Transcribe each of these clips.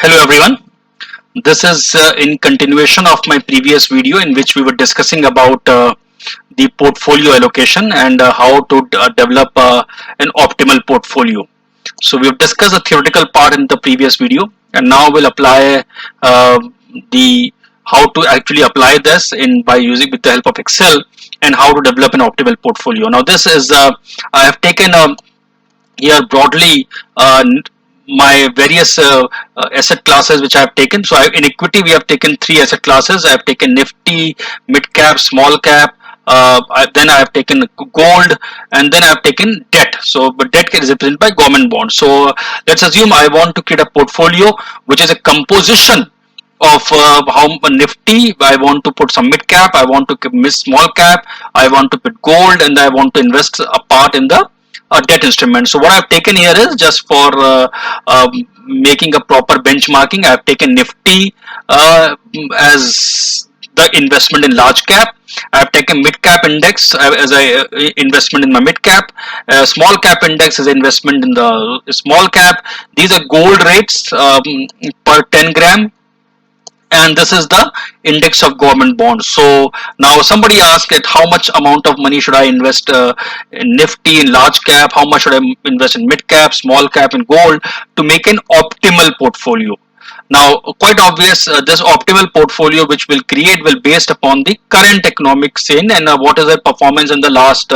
Hello everyone. This is in continuation of my previous video in which we were discussing about the portfolio allocation and how to develop an optimal portfolio. So we've discussed the theoretical part in the previous video, and now we'll apply uh, the how to actually apply this in by using with the help of Excel and how to develop an optimal portfolio. Now this is I have taken here broadly my various asset classes which I have taken. So in equity we have taken three asset classes. I have taken Nifty, mid cap, small cap. Then I have taken gold, and then I have taken debt. So, but debt is represented by government bonds. So let's assume I want to create a portfolio which is a composition of how Nifty. I want to put some mid cap. I want to miss small cap. I want to put gold, and I want to invest a part in the debt instrument. So what I've taken here is just for making a proper benchmarking. I've taken Nifty as the investment in large cap. I've taken mid cap index as a investment in my mid cap. Small cap index as investment in the small cap. These are gold rates per 10 gram, and this is the index of government bonds. So now somebody asked that how much amount of money should I invest in Nifty, in large cap, how much should I invest in mid cap, small cap, and gold to make an optimal portfolio. Now, quite obvious, this optimal portfolio which will create will based upon the current economic scene and what is the performance in the last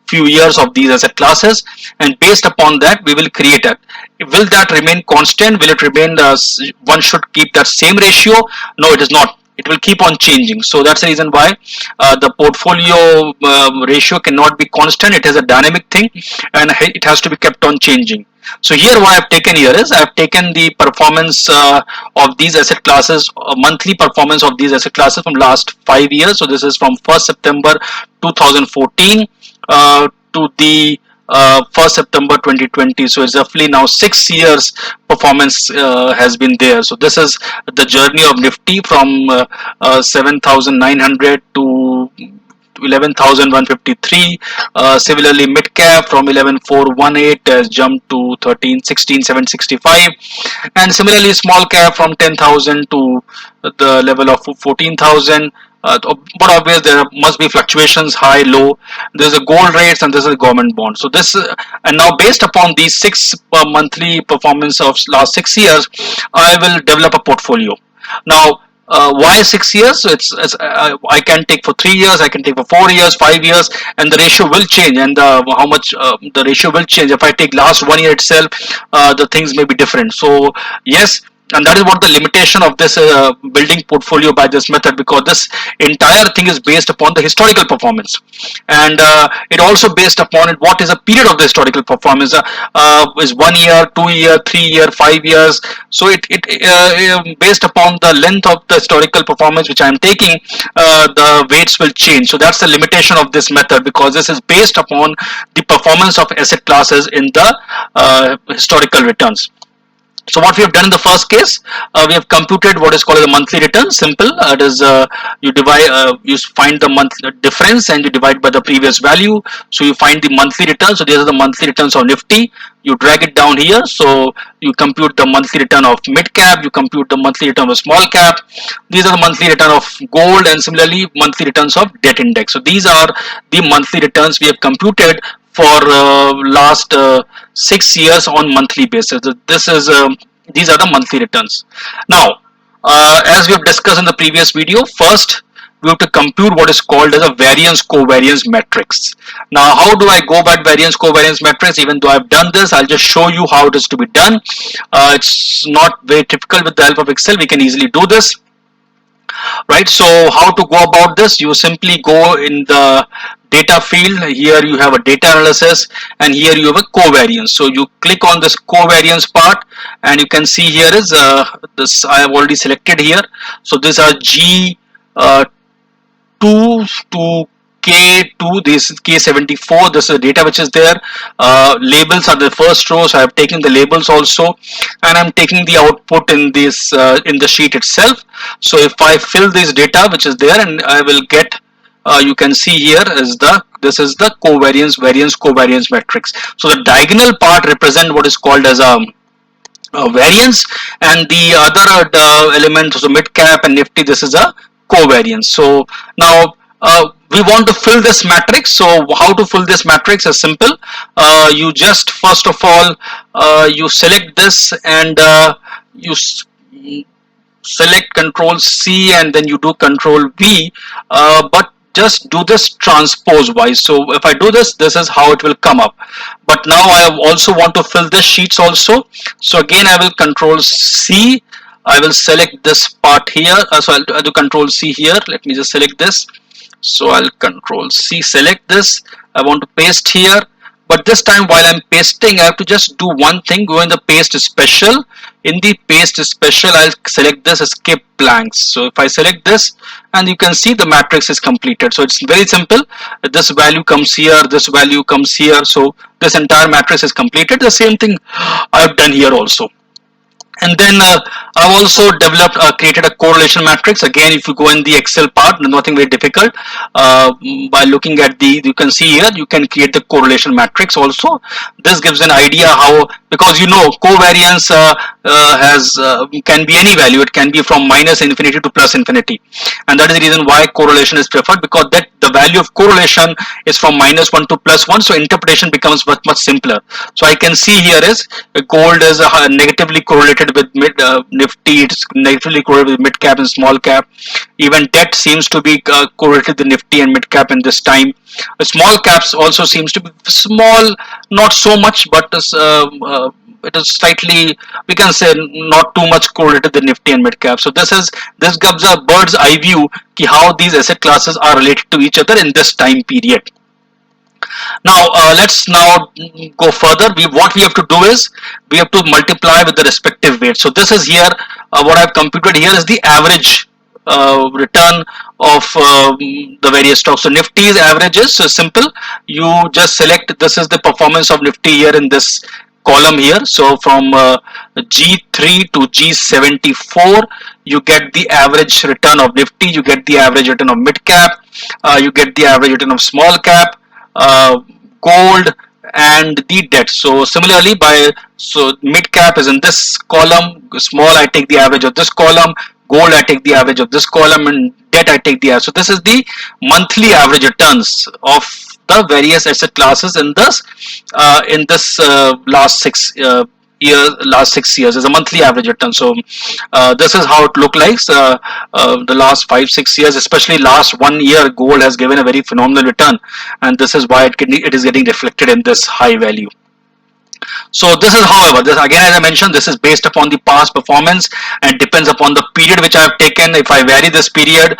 few years of these asset classes, and based upon that we will create it. Will that remain constant? Will it remain one should keep that same ratio? No, it is not. It will keep on changing. So that's the reason why the portfolio ratio cannot be constant. It is a dynamic thing, and it has to be kept on changing. So here what I've taken here is I've taken the performance of these asset classes, monthly performance of these asset classes from last 5 years. So this is from 1st September 2014 to the 1st September 2020. So it's roughly now 6 years performance has been there. So this is the journey of Nifty from 7,900 to 11,153. Similarly, mid cap from 11,418 has jumped to 16,765, and similarly small cap from 10,000 to the level of 14,000. But obviously there must be fluctuations, high, low. There's a gold rates and this is a government bond. So this and now based upon these six monthly performance of last 6 years, I will develop a portfolio. Now why 6 years? I can take for 3 years, I can take for 4 years, 5 years, and the ratio will change. And how much the ratio will change. If I take last 1 year itself, the things may be different. So yes, and that is what the limitation of this building portfolio by this method, because this entire thing is based upon the historical performance, and it also based upon it what is a period of the historical performance is 1 year, 2 year, 3 year, 5 years. So it based upon the length of the historical performance which I am taking, the weights will change. So that's the limitation of this method, because this is based upon the performance of asset classes in the historical returns. So what we have done in the first case, we have computed what is called a monthly return. Simple. It is you divide, you find the monthly difference and you divide by the previous value. So you find the monthly return. So these are the monthly returns of Nifty. You drag it down here. So you compute the monthly return of mid cap. You compute the monthly return of small cap. These are the monthly return of gold, and similarly monthly returns of debt index. So these are the monthly returns we have computed for last 6 years on monthly basis. This is these are the monthly returns. Now, as we have discussed in the previous video, first we have to compute what is called as a variance covariance matrix. Now, how do I go about variance covariance matrix? Even though I've done this, I'll just show you how it is to be done. It's not very difficult. With the help of Excel, we can easily do this. Right, so how to go about this? You simply go in the data field. Here you have a data analysis, and here you have a covariance. So you click on this covariance part, and you can see here is this I have already selected here. So these are G2 to K2, this is K74. This is the data which is there. Labels are the first row, so I have taken the labels also, and I'm taking the output in this in the sheet itself. So if I fill this data which is there, and I will get you can see here is this is the variance covariance matrix. So the diagonal part represent what is called as a variance, and the other element, so mid cap and nifty, this is a covariance. So now we want to fill this matrix. So how to fill this matrix is simple. You just first of all you select this, and you select control C, and then you do control V, but just do this transpose wise. So if I do this, this is how it will come up. But now I also want to fill this sheets also. So again I will control C, I will select this part here. So I'll do control C here. Let me just select this. So I'll control C, select this. I want to paste here, but this time while I'm pasting, I have to just do one thing. Go in the paste special. In the paste special, I'll select this, skip blanks. So if I select this, and you can see the matrix is completed. So it's very simple. This value comes here, this value comes here. So this entire matrix is completed. The same thing I've done here also. And then I've also developed, created a correlation matrix. Again, if you go in the Excel part, nothing very difficult. By looking at you can see here, you can create the correlation matrix also. This gives an idea how, because you know, covariance can be any value. It can be from minus infinity to plus infinity. And that is the reason why correlation is preferred, because that the value of correlation is from -1 to +1. So interpretation becomes much simpler. So I can see here is gold is negatively correlated with Nifty, it's negatively correlated with mid cap and small cap. Even debt seems to be correlated with Nifty and mid cap in this time. Small caps also seems to be small, not so much, but it is slightly, we can say, not too much correlated with Nifty and mid cap. So this gives a bird's eye view ki how these asset classes are related to each other in this time period. Now let's now go further. What we have to do is we have to multiply with the respective weights. So this is here, what I've computed here is the average return of the various stocks. So Nifty's averages, so simple. You just select, this is the performance of Nifty here in this column here. So from G3 to G74, you get the average return of Nifty, you get the average return of mid cap, you get the average return of small cap, gold, and the debt. So similarly, so mid cap is in this column, small I take the average of this column, gold I take the average of this column, and debt I take the average. So this is the monthly average returns of the various asset classes in this last 6 years is a monthly average return. So this is how it look like the last 5-6 years, especially last 1 year. Gold has given a very phenomenal return, and this is why it is getting reflected in this high value. So this is, however, this again, as I mentioned, this is based upon the past performance and depends upon the period which I have taken. If I vary this period,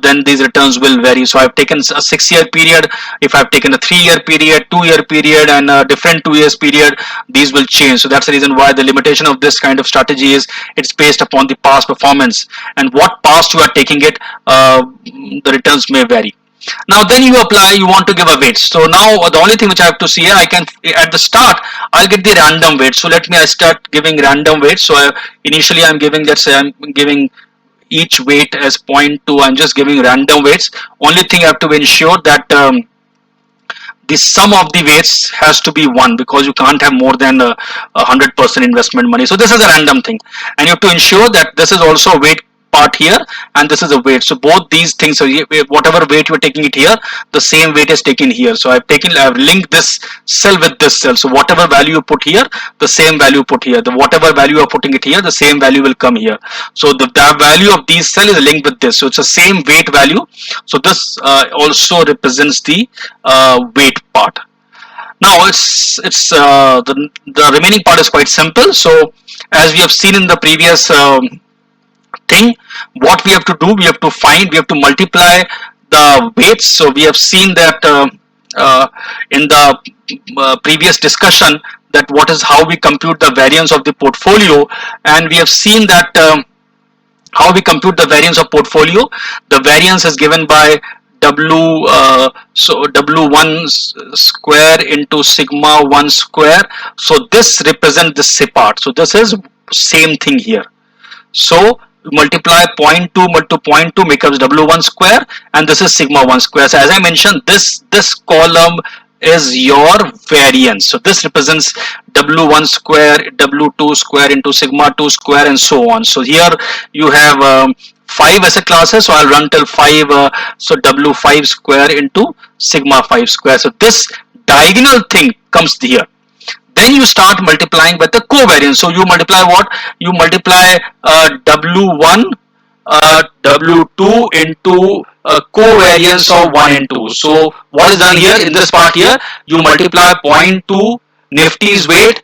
then these returns will vary. So I've taken a 6-year period. If I've taken a 3-year period, 2-year period, and a different 2 years period, these will change. So that's the reason why the limitation of this kind of strategy is it's based upon the past performance, and what past you are taking it, the returns may vary. Now then you want to give a weight. So now the only thing which I have to see here, I can, at the start, I'll get the random weight. So let me start giving random weights. So initially I'm giving, let's say I'm giving each weight as 0.2. I'm just giving random weights. Only thing I have to ensure that the sum of the weights has to be 1, because you can't have more than 100% investment money. So this is a random thing, and you have to ensure that this is also a weight part here, and this is a weight. So both these things, so whatever weight you're taking it here, the same weight is taken here. So I've linked this cell with this cell. So whatever value you put here, the same value put here. The whatever value you're putting it here, the same value will come here. So the value of these cell is linked with this. So it's the same weight value. So this also represents the weight part. Now the remaining part is quite simple. So as we have seen in the previous thing, what we have to do, we have to multiply the weights. So we have seen that in the previous discussion, that how we compute the variance of the portfolio, and we have seen that how we compute the variance of portfolio. The variance is given by W, so W1 square into sigma 1 square. So this represents the C part. So this is same thing here. So multiply 0.2 to 0.2 becomes W1 square, and this is sigma 1 square. So as I mentioned, this column is your variance. So this represents W1 square, W2 square into sigma 2 square and so on. So here you have 5 asset classes, so I'll run till 5, so W5 square into sigma 5 square. So this diagonal thing comes here. Then you start multiplying with the covariance. So you multiply what? You multiply W1 W2 into covariance of 1 and 2. So what is done here in this part here? You multiply 0.2 Nifty's weight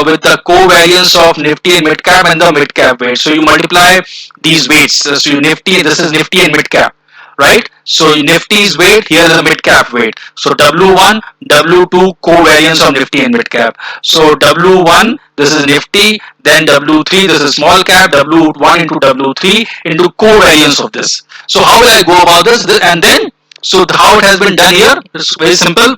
with the covariance of Nifty and mid cap and the mid cap weight. So you multiply these weights. So you Nifty, this is Nifty and mid cap, right? So Nifty's weight, here is the mid cap weight. So W1, W2 covariance of Nifty and mid cap. So W1, this is Nifty, then W3, this is small cap, W1 into W3 into covariance of this. So how will I go about this? And then, so how it has been done here, it's very simple.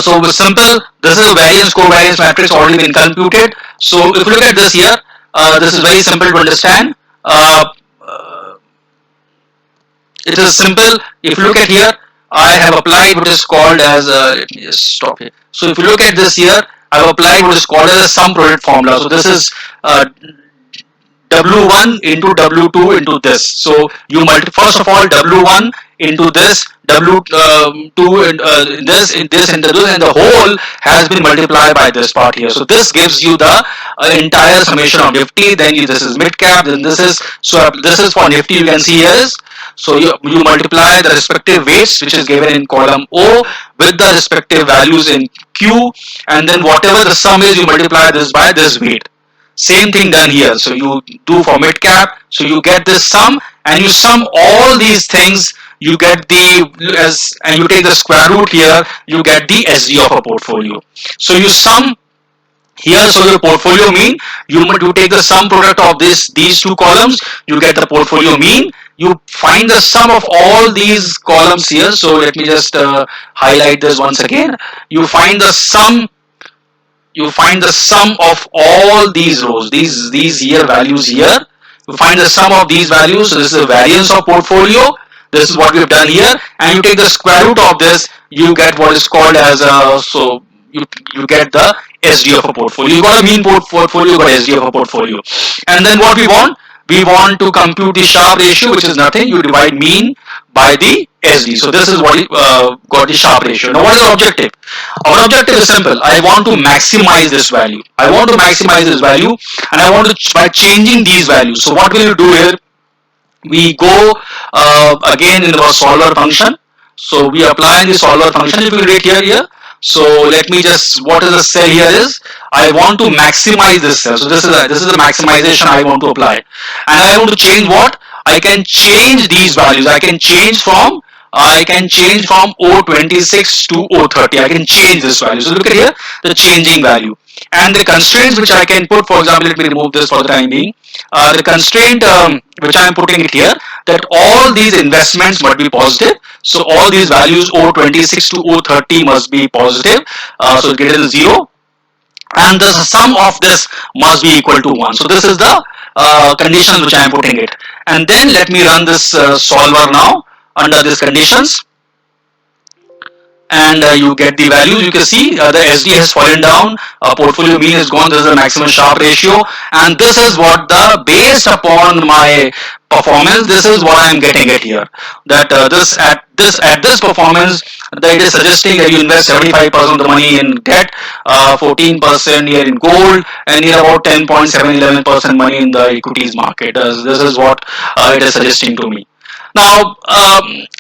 So with simple, this is a variance covariance matrix already been computed. So if you look at this here, this is very simple to understand. It is simple. If you look at here, I have applied what is called as let me just stop here. So if you look at this here, I have applied what is called as a sum product formula. So this is W1 into W2 into this. So you first of all W1 into this, W2 in this into this, and the whole has been multiplied by this part here. So this gives you the entire summation of Nifty. Then this is mid cap. Then this is, so this is for Nifty. You can see here is, so you multiply the respective weights which is given in column O with the respective values in Q, and then whatever the sum is, you multiply this by this weight. Same thing done here. So you do for mid cap. So you get this sum, and you sum all these things. You get the and you take the square root here. You get the SD of a portfolio. So you sum here. So your portfolio mean, you take the sum product of these two columns. You get the portfolio mean. You find the sum of all these columns here. So let me just highlight this once again. You find the sum. You find the sum of all these rows, these here values here. You find the sum of these values. So this is the variance of portfolio. This is what we've done here, and you take the square root of this. You get what is called as so you get the SD of a portfolio. You got a mean portfolio, you got SD of a portfolio, and then what we want to compute the Sharpe ratio, which is nothing. You divide mean by the SD. So this is what you got the Sharpe ratio. Now what is our objective? Our objective is simple. I want to maximize this value. I want to maximize this value, and I want to, by changing these values. So what will you do here? We go again in our solver function. So we apply the solver function. If you read here. So let me just, what is the cell here is, I want to maximize this cell. So this is the maximization I want to apply, and I want to change what? I can change these values. I can change from O26 to O30. I can change this value. So look at here, the changing value. And the constraints which I can put, for example, let me remove this for the time being. The constraint which I am putting it here, that all these investments must be positive. So all these values O26 to O30 must be positive. So greater than 0. And the sum of this must be equal to 1. So this is the conditions which I am putting it. And then let me run this solver now under these conditions. And you get the values. You can see the SD has fallen down, portfolio mean is gone. This is the maximum Sharpe ratio, and this is what the, based upon my performance, this is what I am getting it here. That at this performance, that it is suggesting that you invest 75% of the money in debt, 14% here in gold, and here about 10.7-11% money in the equities market. This is what it is suggesting to me. Now,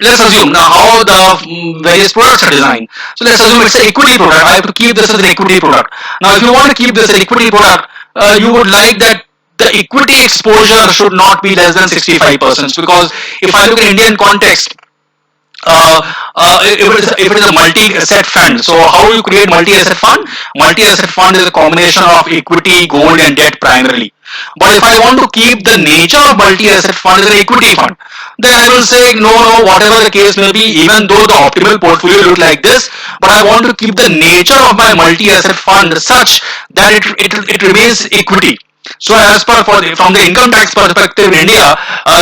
let's assume now how the various products are designed. So let's assume it's an equity product. I have to keep this as an equity product. Now, if you want to keep this an equity product, you would like that the equity exposure should not be less than 65%. Because if I look at Indian context, if it is a multi-asset fund, so how you create multi-asset fund? Multi-asset fund is a combination of equity, gold, and debt primarily. But if I want to keep the nature of multi-asset fund as an equity fund, then I will say no, whatever the case may be, even though the optimal portfolio looks like this, but I want to keep the nature of my multi-asset fund such that it remains equity. So as per from the income tax perspective in India,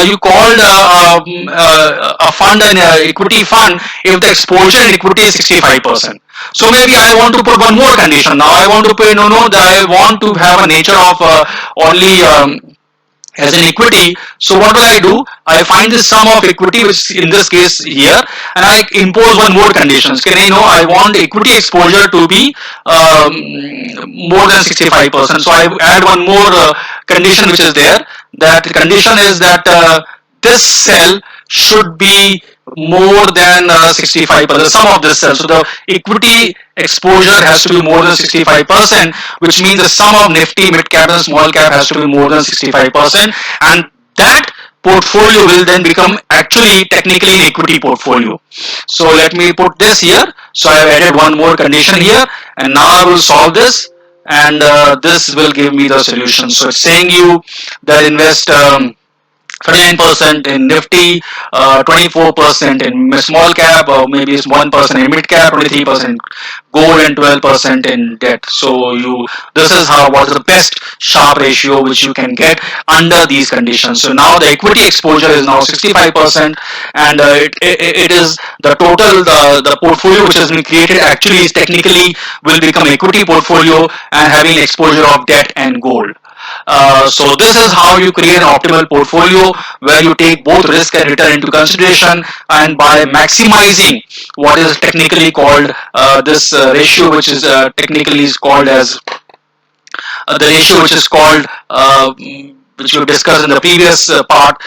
you called a fund an equity fund if the exposure in equity is 65%. So maybe I want to put one more condition. Now I want to pay no, that I want to have a nature of only as an equity. So what will I do? I find the sum of equity, which in this case here, and I impose one more conditions. Can I know I want equity exposure to be more than 65%. So I add one more condition which is there. That condition is that this cell should be more than 65%, the sum of this cell. So the equity exposure has to be more than 65%, which means the sum of Nifty, mid cap, and small cap has to be more than 65%, and that portfolio will then become actually technically an equity portfolio. So let me put this here. So I have added one more condition here, and now I will solve this, and this will give me the solution. So it's saying you that invest 39% in Nifty, 24% in small cap, or maybe it's 1% in mid cap, 23% gold, and 12% in debt. So this is what is the best Sharpe ratio which you can get under these conditions. So now the equity exposure is now 65%, and it is the total the portfolio which has been created actually is technically will become equity portfolio and having exposure of debt and gold. So this is how you create an optimal portfolio where you take both risk and return into consideration, and by maximizing what is technically called this ratio, which is technically is called as the ratio which is called which we discussed in the previous part.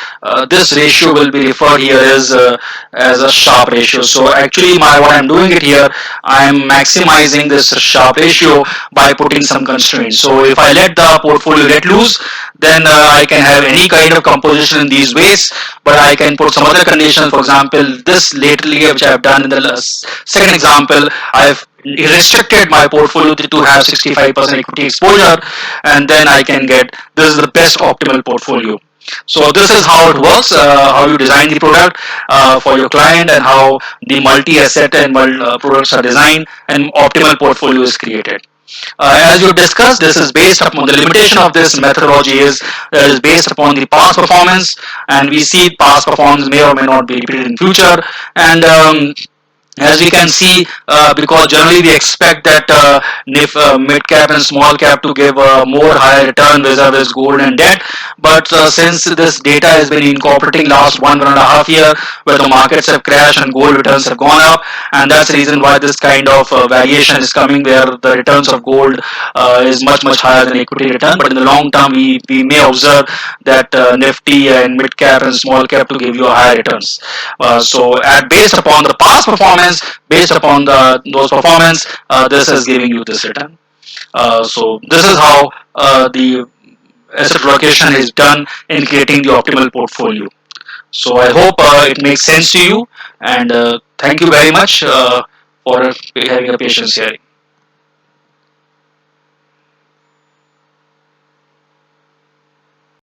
This ratio will be referred here as a Sharpe ratio. So actually what I'm doing it here, I'm maximizing this Sharpe ratio by putting some constraints. So if I let the portfolio let loose, then I can have any kind of composition in these ways, but I can put some other conditions. For example, this lately which I've done in the second example, I've restricted my portfolio to have 65% equity exposure, and then I can get this is the best optimal portfolio. So this is how it works, how you design the product for your client, and how the multi-asset and products are designed and optimal portfolio is created. As you discussed, this is based upon the limitation of this methodology is based upon the past performance, and we see past performance may or may not be repeated in future. And as we can see, because generally we expect that mid cap and small cap to give more higher return vis-a-vis gold and debt, but since this data has been incorporating last 1.5 year where the markets have crashed and gold returns have gone up, and that's the reason why this kind of variation is coming, where the returns of gold is much higher than equity return. But in the long term, we may observe that Nifty and mid cap and small cap to give you higher returns. So based upon the past performance, based upon those performance, this is giving you this return. So this is how the asset allocation is done in creating the optimal portfolio. So I hope it makes sense to you, and thank you very much for having a patience hearing.